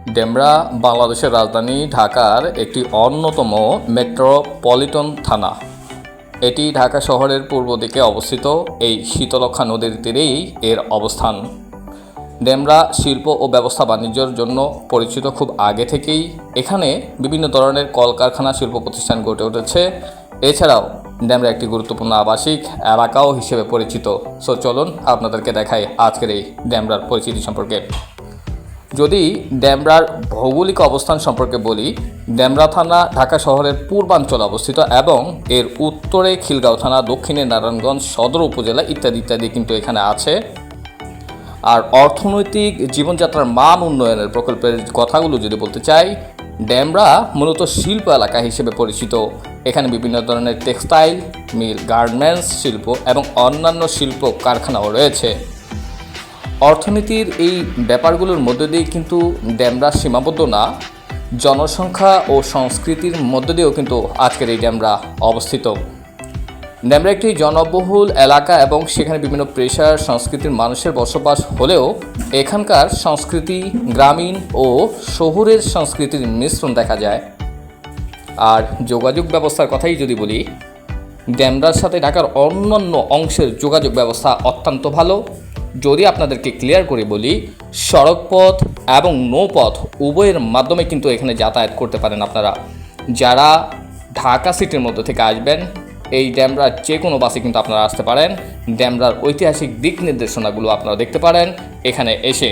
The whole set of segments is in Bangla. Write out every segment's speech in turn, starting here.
ডেমরা বাংলাদেশের রাজধানী ঢাকার একটি অন্যতম মেট্রোপলিটন থানা। এটি ঢাকা শহরের পূর্ব দিকে অবস্থিত। এই শীতলক্ষ্যা নদীর তীরেই এর অবস্থান। ডেমরা শিল্প ও ব্যবসা বাণিজ্যের জন্য পরিচিত খুব আগে থেকেই। এখানে বিভিন্ন ধরনের কলকারখানা, শিল্প প্রতিষ্ঠান গড়ে উঠেছে। এছাড়াও ডেমরা একটি গুরুত্বপূর্ণ আবাসিক এলাকাও হিসেবে পরিচিত। সো চলুন আপনাদেরকে দেখাই আজকের এই ডেমরার পরিচিতি সম্পর্কে। যদি ডেমরার ভৌগোলিক অবস্থান সম্পর্কে বলি, ডেমরা থানা ঢাকা শহরের পূর্বাঞ্চলে অবস্থিত এবং এর উত্তরে খিলগাঁও থানা, দক্ষিণে নারায়ণগঞ্জ সদর উপজেলা ইত্যাদি ইত্যাদি কিন্তু এখানে আছে। আর অর্থনৈতিক জীবনযাত্রার মান উন্নয়নের প্রকল্পের কথাগুলো যদি বলতে চাই, ডেমরা মূলত শিল্প এলাকা হিসেবে পরিচিত। এখানে বিভিন্ন ধরনের টেক্সটাইল মিল, গার্মেন্টস শিল্প এবং অন্যান্য শিল্প কারখানাও রয়েছে। অর্থনীতির এই ব্যাপারগুলোর মধ্যে দিয়ে কিন্তু ডেমরা সীমাবদ্ধ না, জনসংখ্যা ও সংস্কৃতির মধ্যে দিয়েও কিন্তু আজকের এই ডেমরা অবস্থিত। ডেমরা একটি জনবহুল এলাকা এবং সেখানে বিভিন্ন পেশার সংস্কৃতির মানুষের বসবাস হলেও এখানকার সংস্কৃতি গ্রামীণ ও শহুরের সংস্কৃতির মিশ্রণ দেখা যায়। আর যোগাযোগ ব্যবস্থার কথাই যদি বলি, ডেমরার সাথে ঢাকার অন্যান্য অংশের যোগাযোগ ব্যবস্থা অত্যন্ত ভালো। যদি আপনাদেরকে ক্লিয়ার করে বলি, সড়কপথ এবং নৌপথ উভয়ের মাধ্যমে কিন্তু এখানে যাতায়াত করতে পারেন আপনারা। যারা ঢাকা সিটির মধ্যে থেকে আসবেন, এই ডেমরার যে কোনো বাসে কিন্তু আপনারা আসতে পারেন। ডেমরার ঐতিহাসিক দিক নির্দেশনাগুলো আপনারা দেখতে পারেন এখানে এসে।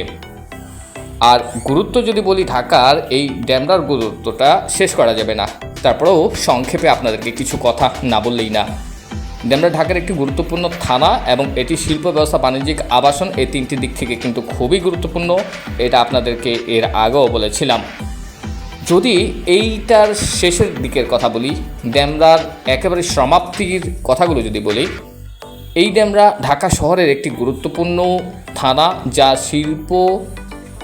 আর গুরুত্ব যদি বলি, ঢাকার এই ডেমরার গুরুত্বটা শেষ করা যাবে না। তারপরেও সংক্ষেপে আপনাদেরকে কিছু কথা না বললেই না। ডেমরা ঢাকার একটি গুরুত্বপূর্ণ থানা এবং এটি শিল্প ব্যবস্থা, বাণিজ্যিক, আবাসন এই তিনটি দিক থেকে কিন্তু খুবই গুরুত্বপূর্ণ। এটা আপনাদেরকে এর আগেও বলেছিলাম। যদি এইটার শেষের দিকের কথা বলি, ডেমরার একেবারে সমাপ্তির কথাগুলো যদি বলি, এই ডেমরা ঢাকা শহরের একটি গুরুত্বপূর্ণ থানা যা শিল্প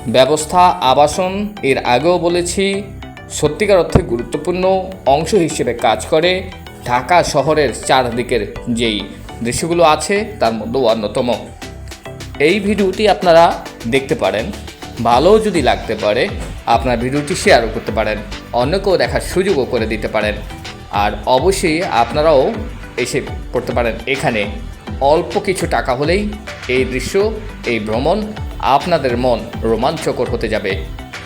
ব্যবস্থা, আবাসন এর আগেও বলেছি সত্যিকার অর্থে গুরুত্বপূর্ণ অংশ হিসেবে কাজ করে। ঢাকা শহরের চারদিকের যেই দৃশ্যগুলো আছে তার মধ্যে অন্যতম। এই ভিডিওটি আপনারা দেখতে পারেন, ভালো যদি লাগতে পারে আপনার ভিডিওটি শেয়ারও করতে পারেন, অন্যকেও দেখার সুযোগও করে দিতে পারেন। আর অবশ্যই আপনারাও এসে পড়তে পারেন এখানে। অল্প কিছু টাকা হলেই এই দৃশ্য, এই ভ্রমণ আপনাদের মন রোমাঞ্চকর হতে যাবে।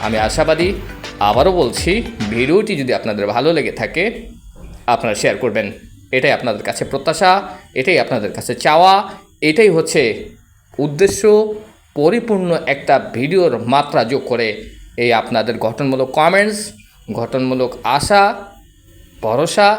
আমি আশাবাদী। আবারও বলছি, ভিডিওটি যদি আপনাদের ভালো লেগে থাকে আপনারা শেয়ার করবেন। এটাই আপনাদের কাছে প্রত্যাশা, এটাই আপনাদের কাছে চাওয়া, এটাই হচ্ছে উদ্দেশ্য। পরিপূর্ণ একটা ভিডিওর মাত্রা যোগ করে এই আপনাদের গঠনমূলক কমেন্টস, গঠনমূলক আশা, ভরসা